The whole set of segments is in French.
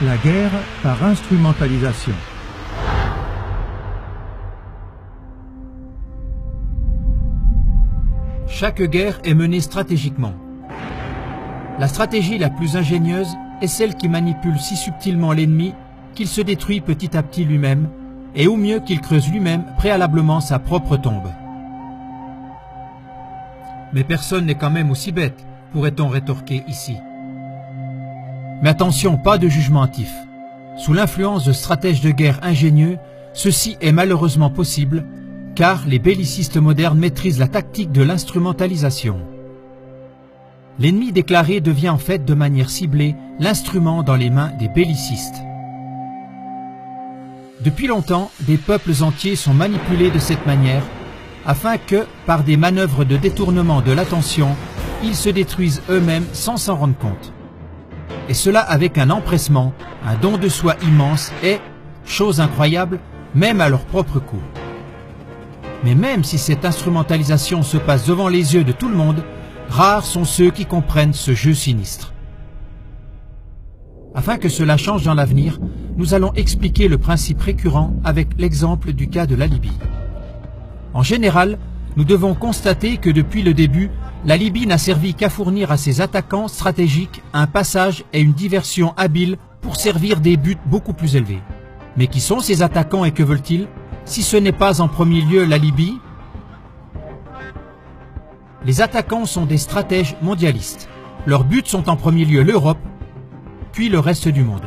La guerre par instrumentalisation. Chaque guerre est menée stratégiquement. La stratégie la plus ingénieuse est celle qui manipule si subtilement l'ennemi qu'il se détruit petit à petit lui-même, et au mieux qu'il creuse lui-même préalablement sa propre tombe. Mais personne n'est quand même aussi bête, pourrait-on rétorquer ici. Mais attention, pas de jugement hâtif. Sous l'influence de stratèges de guerre ingénieux, ceci est malheureusement possible, car les bellicistes modernes maîtrisent la tactique de l'instrumentalisation. L'ennemi déclaré devient en fait de manière ciblée l'instrument dans les mains des bellicistes. Depuis longtemps, des peuples entiers sont manipulés de cette manière, afin que, par des manœuvres de détournement de l'attention, ils se détruisent eux-mêmes sans s'en rendre compte. Et cela avec un empressement, un don de soi immense et, chose incroyable, même à leur propre coût. Mais même si cette instrumentalisation se passe devant les yeux de tout le monde, rares sont ceux qui comprennent ce jeu sinistre. Afin que cela change dans l'avenir, nous allons expliquer le principe récurrent avec l'exemple du cas de la Libye. En général, nous devons constater que depuis le début, la Libye n'a servi qu'à fournir à ses attaquants stratégiques un passage et une diversion habile pour servir des buts beaucoup plus élevés. Mais qui sont ces attaquants et que veulent-ils, si ce n'est pas en premier lieu la Libye? Les attaquants sont des stratèges mondialistes. Leurs buts sont en premier lieu l'Europe, puis le reste du monde.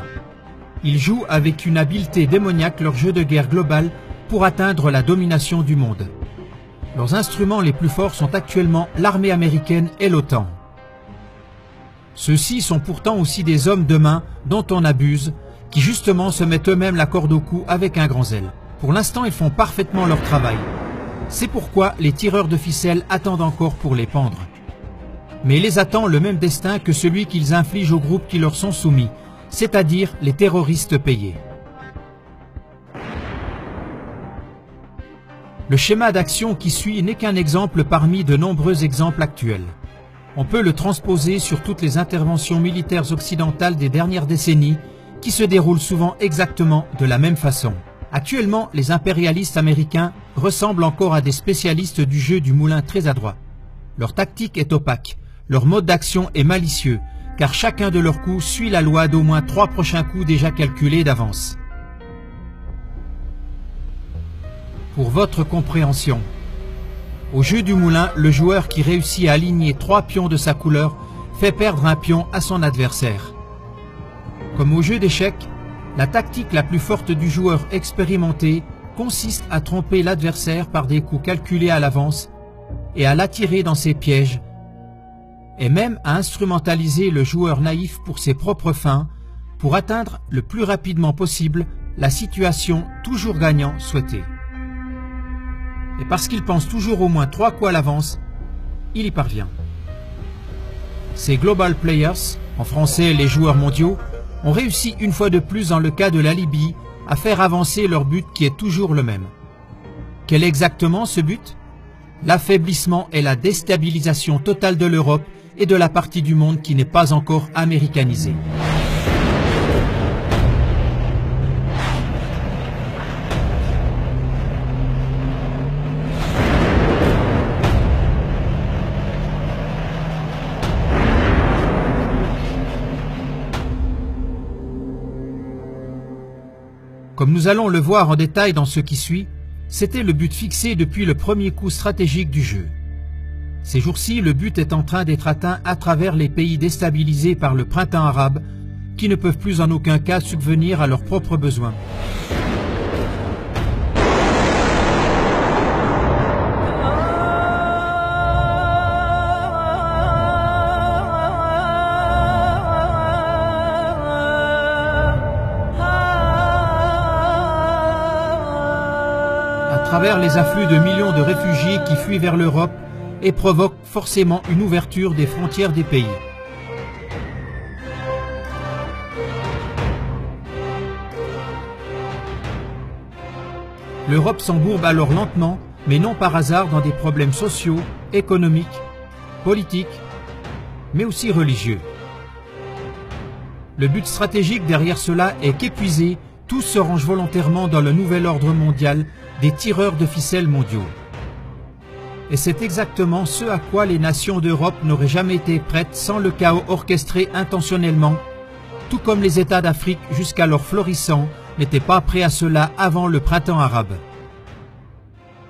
Ils jouent avec une habileté démoniaque leur jeu de guerre global pour atteindre la domination du monde. Leurs instruments les plus forts sont actuellement l'armée américaine et l'OTAN. Ceux-ci sont pourtant aussi des hommes de main dont on abuse, qui justement se mettent eux-mêmes la corde au cou avec un grand zèle. Pour l'instant, ils font parfaitement leur travail. C'est pourquoi les tireurs de ficelles attendent encore pour les pendre. Mais les attend le même destin que celui qu'ils infligent aux groupes qui leur sont soumis, c'est-à-dire les terroristes payés. Le schéma d'action qui suit n'est qu'un exemple parmi de nombreux exemples actuels. On peut le transposer sur toutes les interventions militaires occidentales des dernières décennies qui se déroulent souvent exactement de la même façon. Actuellement, les impérialistes américains ressemblent encore à des spécialistes du jeu du moulin très adroits. Leur tactique est opaque, leur mode d'action est malicieux, car chacun de leurs coups suit la loi d'au moins 3 prochains coups déjà calculés d'avance. Pour votre compréhension, au jeu du moulin, le joueur qui réussit à aligner 3 pions de sa couleur fait perdre un pion à son adversaire. Comme au jeu d'échecs, la tactique la plus forte du joueur expérimenté consiste à tromper l'adversaire par des coups calculés à l'avance et à l'attirer dans ses pièges, et même à instrumentaliser le joueur naïf pour ses propres fins, pour atteindre le plus rapidement possible la situation toujours gagnant souhaitée. Et parce qu'il pense toujours au moins 3 coups à l'avance, il y parvient. Ces global players, en français les joueurs mondiaux, ont réussi une fois de plus dans le cas de la Libye à faire avancer leur but qui est toujours le même. Quel est exactement ce but? L'affaiblissement et la déstabilisation totale de l'Europe et de la partie du monde qui n'est pas encore américanisée. Comme nous allons le voir en détail dans ce qui suit, c'était le but fixé depuis le premier coup stratégique du jeu. Ces jours-ci, le but est en train d'être atteint à travers les pays déstabilisés par le printemps arabe, qui ne peuvent plus en aucun cas subvenir à leurs propres besoins. À travers les afflux de millions de réfugiés qui fuient vers l'Europe et provoquent forcément une ouverture des frontières des pays. L'Europe s'embourbe alors lentement, mais non par hasard, dans des problèmes sociaux, économiques, politiques, mais aussi religieux. Le but stratégique derrière cela est qu'épuisés, tous se rangent volontairement dans le nouvel ordre mondial des tireurs de ficelles mondiaux. Et c'est exactement ce à quoi les nations d'Europe n'auraient jamais été prêtes sans le chaos orchestré intentionnellement, tout comme les États d'Afrique jusqu'alors florissants n'étaient pas prêts à cela avant le printemps arabe.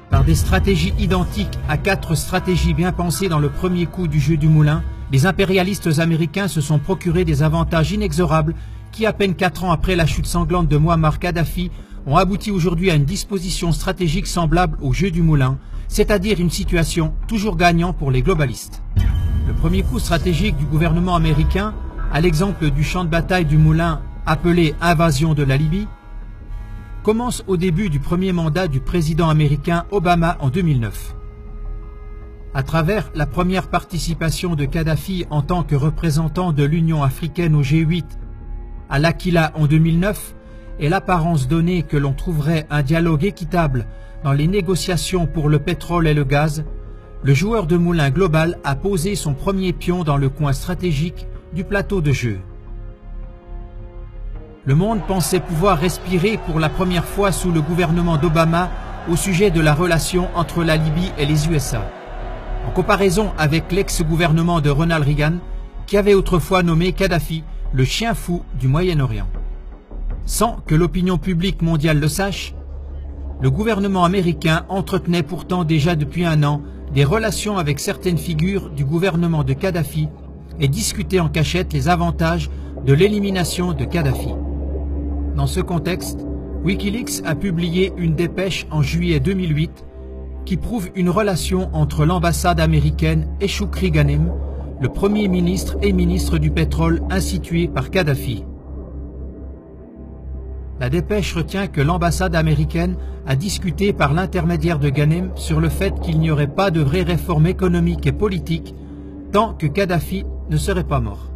Par des stratégies identiques à 4 stratégies bien pensées dans le premier coup du jeu du moulin, les impérialistes américains se sont procurés des avantages inexorables qui, à peine 4 ans après la chute sanglante de Mouammar Kadhafi, ont abouti aujourd'hui à une disposition stratégique semblable au jeu du moulin, c'est-à-dire une situation toujours gagnant pour les globalistes. Le premier coup stratégique du gouvernement américain, à l'exemple du champ de bataille du moulin appelé « Invasion de la Libye », commence au début du premier mandat du président américain Obama en 2009. À travers la première participation de Kadhafi en tant que représentant de l'Union africaine au G8 à l'Aquila en 2009 et l'apparence donnée que l'on trouverait un dialogue équitable dans les négociations pour le pétrole et le gaz, le joueur de moulin global a posé son premier pion dans le coin stratégique du plateau de jeu. Le monde pensait pouvoir respirer pour la première fois sous le gouvernement d'Obama au sujet de la relation entre la Libye et les USA, en comparaison avec l'ex-gouvernement de Ronald Reagan qui avait autrefois nommé Kadhafi le chien fou du Moyen-Orient. Sans que l'opinion publique mondiale le sache, le gouvernement américain entretenait pourtant déjà depuis un an des relations avec certaines figures du gouvernement de Kadhafi et discutait en cachette les avantages de l'élimination de Kadhafi. Dans ce contexte, Wikileaks a publié une dépêche en juillet 2008 qui prouve une relation entre l'ambassade américaine et Choukri Ghanem, le premier ministre et ministre du pétrole institué par Kadhafi. La dépêche retient que l'ambassade américaine a discuté par l'intermédiaire de Ghanem sur le fait qu'il n'y aurait pas de vraie réforme économique et politique tant que Kadhafi ne serait pas mort.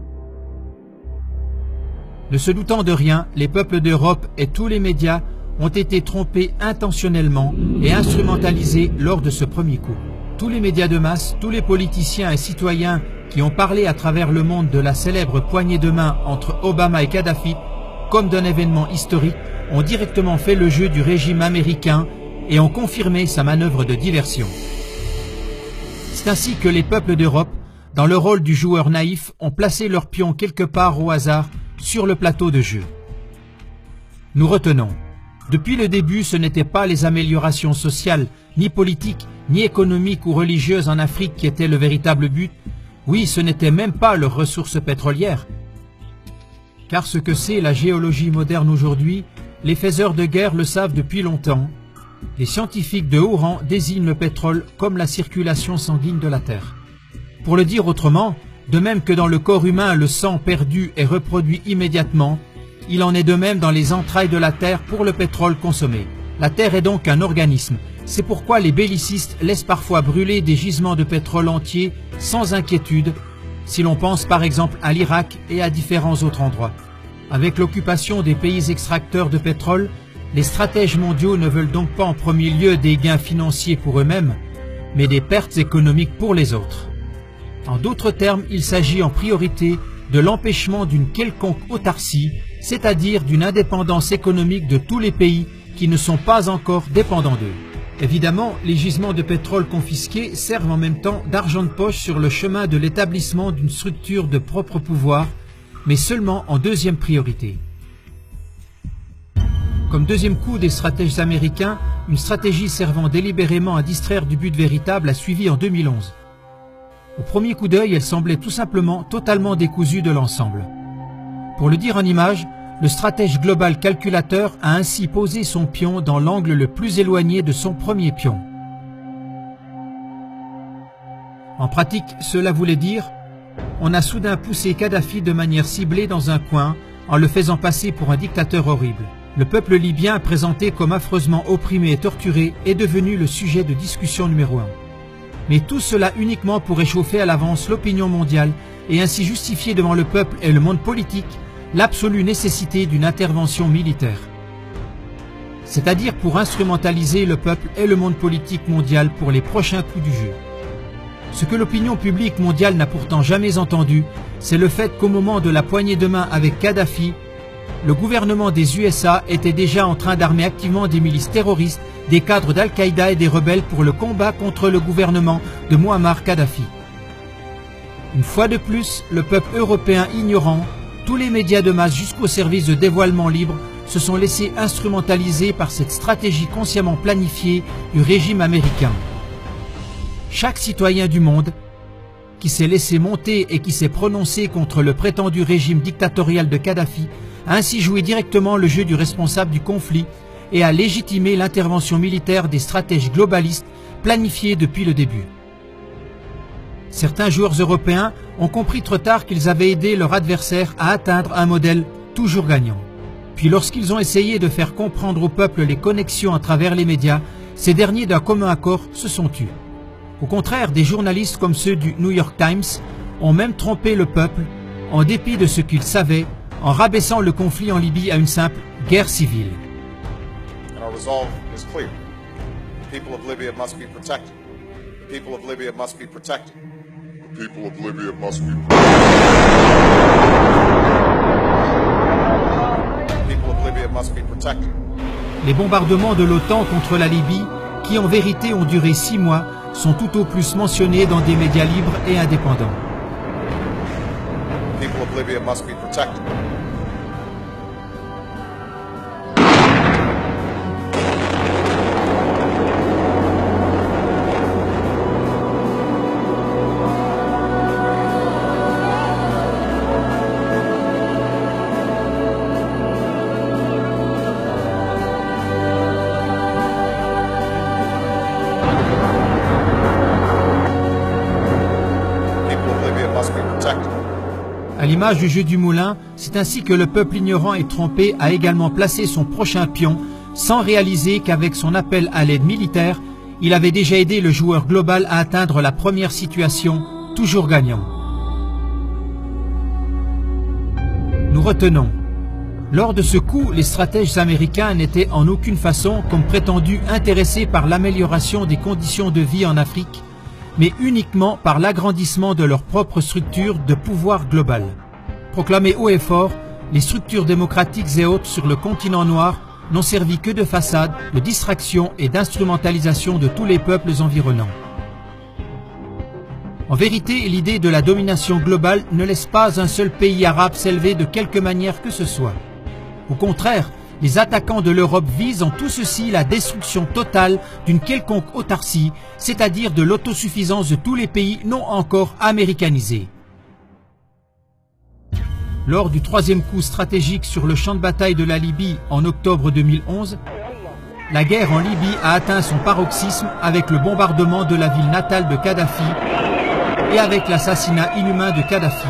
Ne se doutant de rien, les peuples d'Europe et tous les médias ont été trompés intentionnellement et instrumentalisés lors de ce premier coup. Tous les médias de masse, tous les politiciens et citoyens qui ont parlé à travers le monde de la célèbre poignée de main entre Obama et Kadhafi, comme d'un événement historique, ont directement fait le jeu du régime américain et ont confirmé sa manœuvre de diversion. C'est ainsi que les peuples d'Europe, dans le rôle du joueur naïf, ont placé leurs pions quelque part au hasard sur le plateau de jeu. Nous retenons, depuis le début, ce n'étaient pas les améliorations sociales, ni politiques, ni économiques ou religieuses en Afrique qui étaient le véritable but. Oui, ce n'était même pas leurs ressources pétrolières. Car ce que c'est la géologie moderne aujourd'hui, les faiseurs de guerre le savent depuis longtemps. Les scientifiques de haut rang désignent le pétrole comme la circulation sanguine de la Terre. Pour le dire autrement, de même que dans le corps humain le sang perdu est reproduit immédiatement, il en est de même dans les entrailles de la Terre pour le pétrole consommé. La Terre est donc un organisme. C'est pourquoi les bellicistes laissent parfois brûler des gisements de pétrole entiers sans inquiétude, si l'on pense par exemple à l'Irak et à différents autres endroits. Avec l'occupation des pays extracteurs de pétrole, les stratèges mondiaux ne veulent donc pas en premier lieu des gains financiers pour eux-mêmes, mais des pertes économiques pour les autres. En d'autres termes, il s'agit en priorité de l'empêchement d'une quelconque autarcie, c'est-à-dire d'une indépendance économique de tous les pays qui ne sont pas encore dépendants d'eux. Évidemment, les gisements de pétrole confisqués servent en même temps d'argent de poche sur le chemin de l'établissement d'une structure de propre pouvoir, mais seulement en deuxième priorité. Comme deuxième coup des stratèges américains, une stratégie servant délibérément à distraire du but véritable a suivi en 2011. Au premier coup d'œil, elle semblait tout simplement totalement décousue de l'ensemble. Pour le dire en images, le stratège global calculateur a ainsi posé son pion dans l'angle le plus éloigné de son premier pion. En pratique, cela voulait dire on a soudain poussé Kadhafi de manière ciblée dans un coin en le faisant passer pour un dictateur horrible. Le peuple libyen, présenté comme affreusement opprimé et torturé, est devenu le sujet de discussion numéro 1. Mais tout cela uniquement pour réchauffer à l'avance l'opinion mondiale et ainsi justifier devant le peuple et le monde politique l'absolue nécessité d'une intervention militaire. C'est-à-dire pour instrumentaliser le peuple et le monde politique mondial pour les prochains coups du jeu. Ce que l'opinion publique mondiale n'a pourtant jamais entendu, c'est le fait qu'au moment de la poignée de main avec Kadhafi, le gouvernement des USA était déjà en train d'armer activement des milices terroristes, des cadres d'Al-Qaïda et des rebelles pour le combat contre le gouvernement de Muammar Kadhafi. Une fois de plus, le peuple européen ignorant, tous les médias de masse jusqu'au service de dévoilement libre se sont laissés instrumentaliser par cette stratégie consciemment planifiée du régime américain. Chaque citoyen du monde qui s'est laissé monter et qui s'est prononcé contre le prétendu régime dictatorial de Kadhafi a ainsi joué directement le jeu du responsable du conflit et a légitimé l'intervention militaire des stratèges globalistes planifiés depuis le début. Certains joueurs européens ont compris trop tard qu'ils avaient aidé leur adversaire à atteindre un modèle toujours gagnant. Puis lorsqu'ils ont essayé de faire comprendre au peuple les connexions à travers les médias, ces derniers d'un commun accord se sont tus. Au contraire, des journalistes comme ceux du New York Times ont même trompé le peuple en dépit de ce qu'ils savaient, en rabaissant le conflit en Libye à une simple guerre civile. And our resolve is clear. The people of Libya must be protected. The people of Libya must be protected. The people of Libya must be protected. The people of Libya must be protected. Les bombardements de l'OTAN contre la Libye, qui en vérité ont duré 6 mois, sont tout au plus mentionnés dans des médias libres et indépendants. The people of Libya must be protected. À l'image du jeu du moulin, c'est ainsi que le peuple ignorant et trompé a également placé son prochain pion, sans réaliser qu'avec son appel à l'aide militaire, il avait déjà aidé le joueur global à atteindre la première situation, toujours gagnant. Nous retenons. Lors de ce coup, les stratèges américains n'étaient en aucune façon, comme prétendu, intéressés par l'amélioration des conditions de vie en Afrique, mais uniquement par l'agrandissement de leur propre structure de pouvoir global. Proclamées haut et fort, les structures démocratiques et autres sur le continent noir n'ont servi que de façade, de distraction et d'instrumentalisation de tous les peuples environnants. En vérité, l'idée de la domination globale ne laisse pas un seul pays arabe s'élever de quelque manière que ce soit. Au contraire, les attaquants de l'Europe visent en tout ceci la destruction totale d'une quelconque autarcie, c'est-à-dire de l'autosuffisance de tous les pays non encore américanisés. Lors du troisième coup stratégique sur le champ de bataille de la Libye en octobre 2011, la guerre en Libye a atteint son paroxysme avec le bombardement de la ville natale de Kadhafi et avec l'assassinat inhumain de Kadhafi,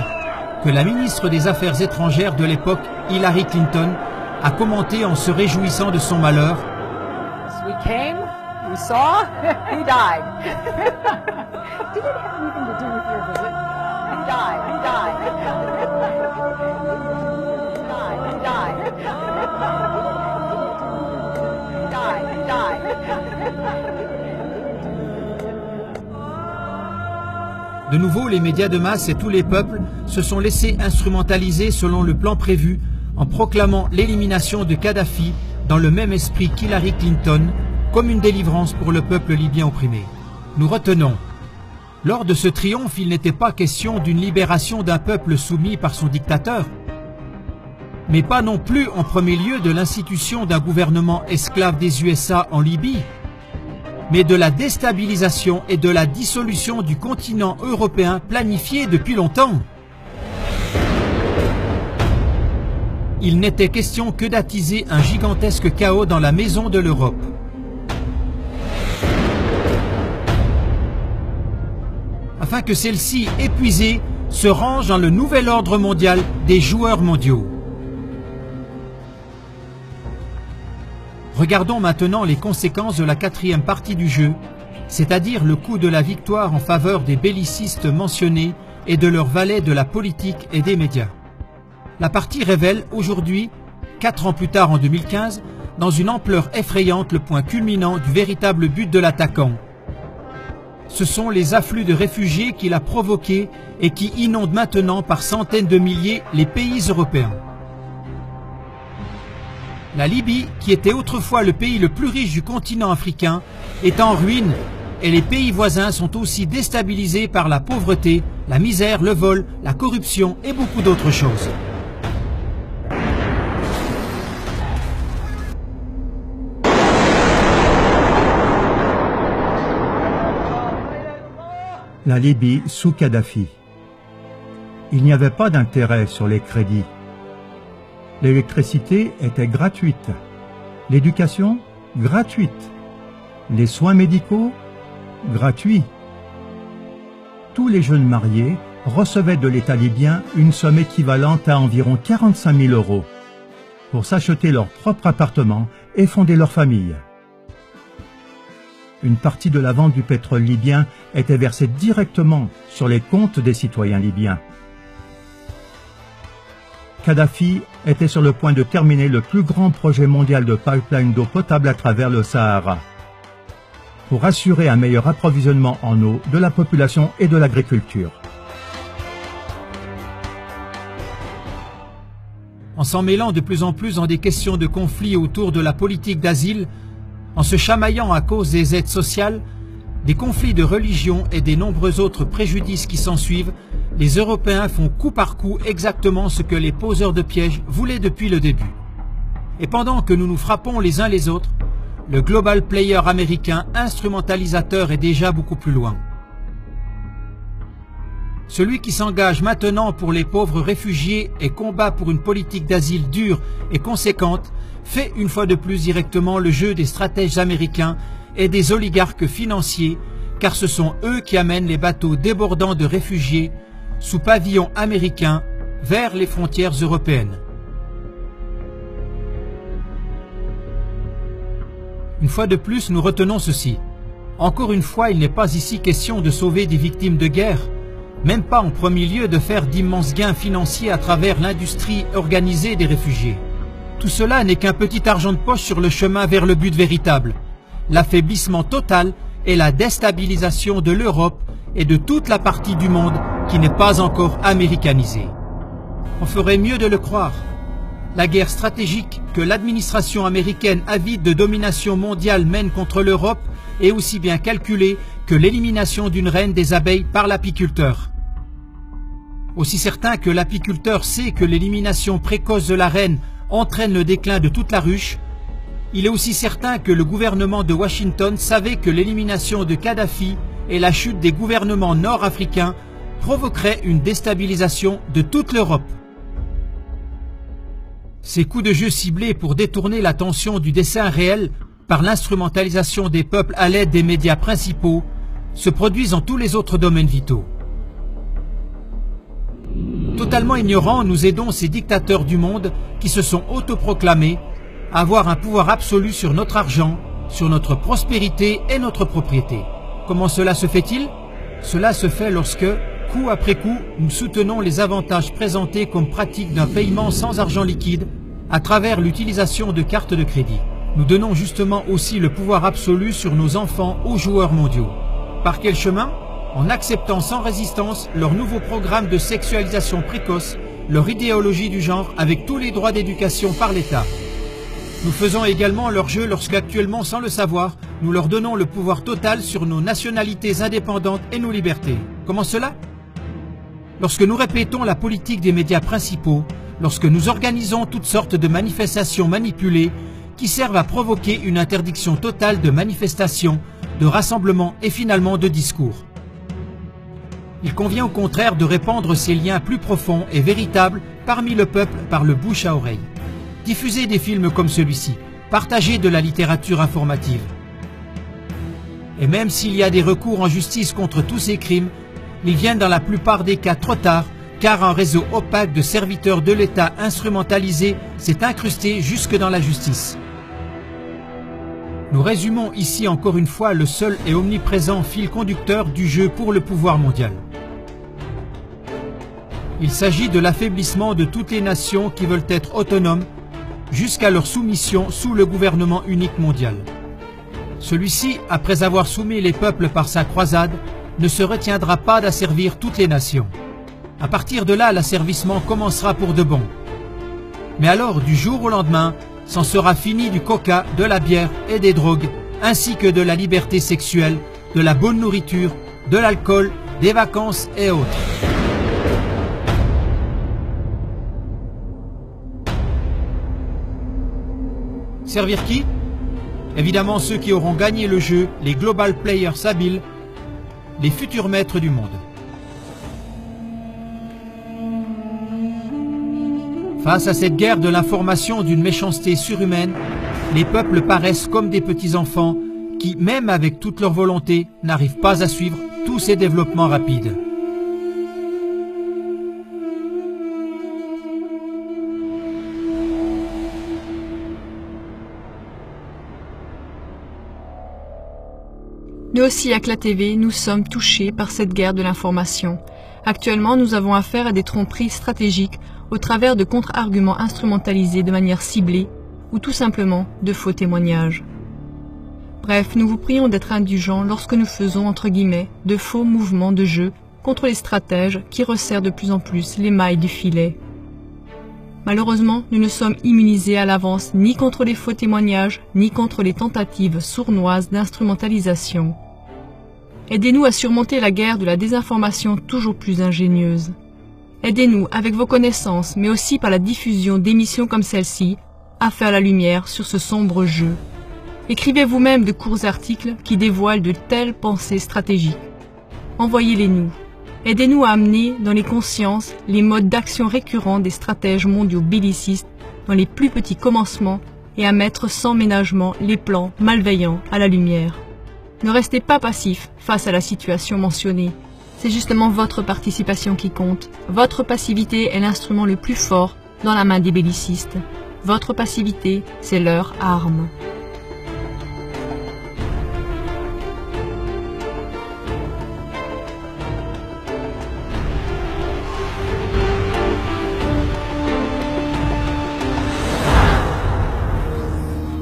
que la ministre des Affaires étrangères de l'époque, Hillary Clinton, a commenté en se réjouissant de son malheur. We came, we saw, he died. Did it have anything to do with your visit? He died, he died. He died, he died. He died, he died. De nouveau, les médias de masse et tous les peuples se sont laissés instrumentaliser selon le plan prévu, en proclamant l'élimination de Kadhafi dans le même esprit qu'Hillary Clinton, comme une délivrance pour le peuple libyen opprimé. Nous retenons. Lors de ce triomphe, il n'était pas question d'une libération d'un peuple soumis par son dictateur, mais pas non plus en premier lieu de l'institution d'un gouvernement esclave des USA en Libye, mais de la déstabilisation et de la dissolution du continent européen planifiée depuis longtemps. Il n'était question que d'attiser un gigantesque chaos dans la maison de l'Europe. Afin que celle-ci, épuisée, se range dans le nouvel ordre mondial des joueurs mondiaux. Regardons maintenant les conséquences de la quatrième partie du jeu, c'est-à-dire le coup de la victoire en faveur des bellicistes mentionnés et de leurs valets de la politique et des médias. La partie révèle aujourd'hui, 4 ans plus tard en 2015, dans une ampleur effrayante le point culminant du véritable but de l'attaquant. ce sont les afflux de réfugiés qu'il a provoqués et qui inondent maintenant par centaines de milliers les pays européens. La Libye, qui était autrefois le pays le plus riche du continent africain, est en ruine et les pays voisins sont aussi déstabilisés par la pauvreté, la misère, le vol, la corruption et beaucoup d'autres choses. La Libye sous Kadhafi. Il n'y avait pas d'intérêt sur les crédits. L'électricité était gratuite. L'éducation, gratuite. Les soins médicaux, gratuits. Tous les jeunes mariés recevaient de l'État libyen une somme équivalente à environ 45 000 € pour s'acheter leur propre appartement et fonder leur famille. Une partie de la vente du pétrole libyen était versée directement sur les comptes des citoyens libyens. Kadhafi était sur le point de terminer le plus grand projet mondial de pipeline d'eau potable à travers le Sahara, pour assurer un meilleur approvisionnement en eau de la population et de l'agriculture. En s'en mêlant de plus en plus dans des questions de conflit autour de la politique d'asile, en se chamaillant à cause des aides sociales, des conflits de religion et des nombreux autres préjudices qui s'ensuivent, les Européens font coup par coup exactement ce que les poseurs de pièges voulaient depuis le début. Et pendant que nous nous frappons les uns les autres, le global player américain instrumentalisateur est déjà beaucoup plus loin. Celui qui s'engage maintenant pour les pauvres réfugiés et combat pour une politique d'asile dure et conséquente fait une fois de plus directement le jeu des stratèges américains et des oligarques financiers, car ce sont eux qui amènent les bateaux débordants de réfugiés sous pavillon américain vers les frontières européennes. Une fois de plus, nous retenons ceci. Encore une fois, il n'est pas ici question de sauver des victimes de guerre, même pas en premier lieu de faire d'immenses gains financiers à travers l'industrie organisée des réfugiés. Tout cela n'est qu'un petit argent de poche sur le chemin vers le but véritable, l'affaiblissement total et la déstabilisation de l'Europe et de toute la partie du monde qui n'est pas encore américanisée. On ferait mieux de le croire. La guerre stratégique que l'administration américaine avide de domination mondiale mène contre l'Europe est aussi bien calculée que l'élimination d'une reine des abeilles par l'apiculteur. Aussi certain que l'apiculteur sait que l'élimination précoce de la reine entraîne le déclin de toute la ruche, il est aussi certain que le gouvernement de Washington savait que l'élimination de Kadhafi et la chute des gouvernements nord-africains provoquerait une déstabilisation de toute l'Europe. Ces coups de jeu ciblés pour détourner l'attention du dessein réel par l'instrumentalisation des peuples à l'aide des médias principaux se produisent dans tous les autres domaines vitaux. Totalement ignorants, nous aidons ces dictateurs du monde qui se sont autoproclamés à avoir un pouvoir absolu sur notre argent, sur notre prospérité et notre propriété. Comment cela se fait-il? Cela se fait lorsque, coup après coup, nous soutenons les avantages présentés comme pratique d'un paiement sans argent liquide à travers l'utilisation de cartes de crédit. Nous donnons justement aussi le pouvoir absolu sur nos enfants aux joueurs mondiaux. Par quel chemin? En acceptant sans résistance leur nouveau programme de sexualisation précoce, leur idéologie du genre avec tous les droits d'éducation par l'État. Nous faisons également leur jeu lorsqu'actuellement, sans le savoir, nous leur donnons le pouvoir total sur nos nationalités indépendantes et nos libertés. Comment cela? Lorsque nous répétons la politique des médias principaux, lorsque nous organisons toutes sortes de manifestations manipulées qui servent à provoquer une interdiction totale de manifestations, de rassemblements et finalement de discours. Il convient au contraire de répandre ces liens plus profonds et véritables parmi le peuple par le bouche à oreille. Diffuser des films comme celui-ci, partager de la littérature informative. Et même s'il y a des recours en justice contre tous ces crimes, ils viennent dans la plupart des cas trop tard, car un réseau opaque de serviteurs de l'État instrumentalisés s'est incrusté jusque dans la justice. Nous résumons ici encore une fois le seul et omniprésent fil conducteur du jeu pour le pouvoir mondial. Il s'agit de l'affaiblissement de toutes les nations qui veulent être autonomes jusqu'à leur soumission sous le gouvernement unique mondial. Celui-ci, après avoir soumis les peuples par sa croisade, ne se retiendra pas d'asservir toutes les nations. À partir de là, l'asservissement commencera pour de bon. Mais alors, du jour au lendemain, s'en sera fini du coca, de la bière et des drogues, ainsi que de la liberté sexuelle, de la bonne nourriture, de l'alcool, des vacances et autres. Servir qui? Évidemment ceux qui auront gagné le jeu, les global players habiles, les futurs maîtres du monde. Face à cette guerre de l'information d'une méchanceté surhumaine, les peuples paraissent comme des petits-enfants qui, même avec toute leur volonté, n'arrivent pas à suivre tous ces développements rapides. Nous aussi, à CLA TV, nous sommes touchés par cette guerre de l'information. Actuellement, nous avons affaire à des tromperies stratégiques au travers de contre-arguments instrumentalisés de manière ciblée ou tout simplement de faux témoignages. Bref, nous vous prions d'être indulgents lorsque nous faisons, entre guillemets, de faux mouvements de jeu contre les stratèges qui resserrent de plus en plus les mailles du filet. Malheureusement, nous ne sommes immunisés à l'avance ni contre les faux témoignages, ni contre les tentatives sournoises d'instrumentalisation. Aidez-nous à surmonter la guerre de la désinformation toujours plus ingénieuse. Aidez-nous avec vos connaissances, mais aussi par la diffusion d'émissions comme celle-ci, à faire la lumière sur ce sombre jeu. Écrivez vous-même de courts articles qui dévoilent de telles pensées stratégiques. Envoyez-les-nous. Aidez-nous à amener dans les consciences les modes d'action récurrents des stratèges mondiaux bellicistes dans les plus petits commencements et à mettre sans ménagement les plans malveillants à la lumière. Ne restez pas passifs face à la situation mentionnée. C'est justement votre participation qui compte. Votre passivité est l'instrument le plus fort dans la main des bellicistes. Votre passivité, c'est leur arme.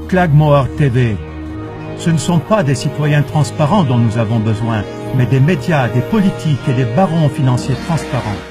Quagmire TV. Ce ne sont pas des citoyens transparents dont nous avons besoin, mais des médias, des politiques et des barons financiers transparents.